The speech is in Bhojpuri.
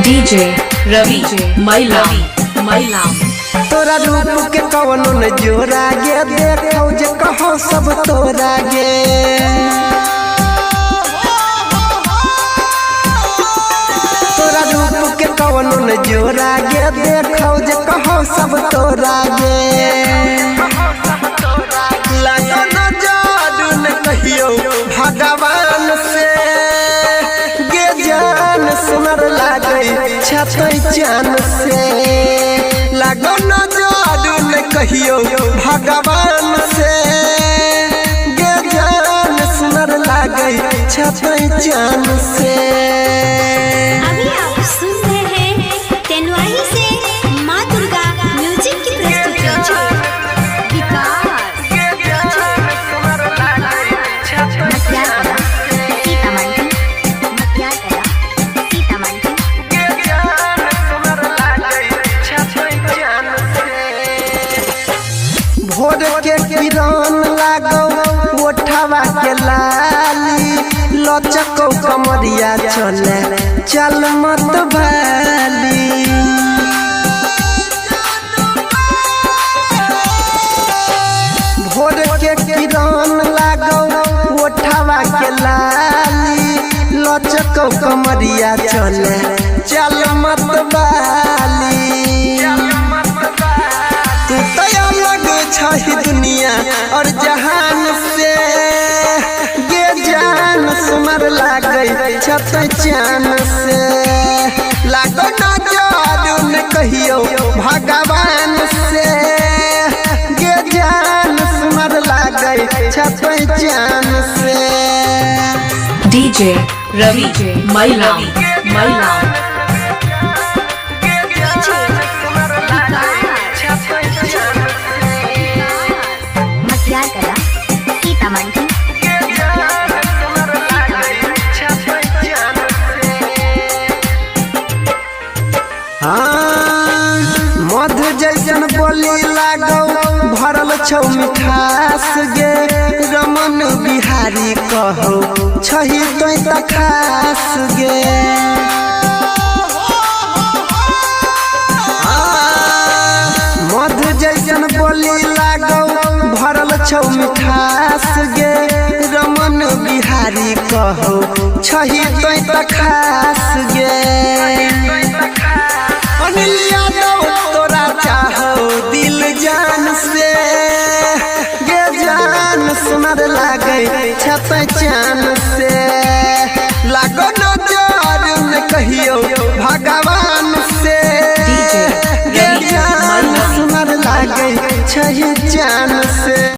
डीजे रवि मैला तोरा रूप के कवनो न जोरा गे देखौ जे कहो सब तोरा गे तोरा रूप के कवनो न जोरा गे देखौ जे कहो सब तोरा गे लागो न जादू न कहियो भगवान से गे जान सुनर लागे छतै चान से लागो न जादू न कहियो भगवान से गे जान सुनर लागे छतै चान से। अभी आप सुन रहे हैं तेनवाही से माँ दुर्गा म्यूजिक की प्रस्तुति। भोर के किरण लागो ओठवा के लाली लचको कमरिया चले चल मत भाली भोर के किरण लागो ओठवा के लाली लचको कमरिया चले चल मत भाली तू तो अलग छही दुनिया और जहान से गे जान सुमर लागे छतै चान से लागो न जादू न कहियो भगवान से गे जान सुमर लागे छतै चान से। डीजे रवि मैला मधु जैसन बोली लागो भरल छौ मिठास गे रमन बिहारी कहो छही तोय त खास गे मधु जैसन बोली लागो भरल छौ मिठास गे रमन बिहारी कहो छही तोय त खास गे अनिल यादव तोरा चाहो दिल जान से गे जान सुनर लागे छतै चान से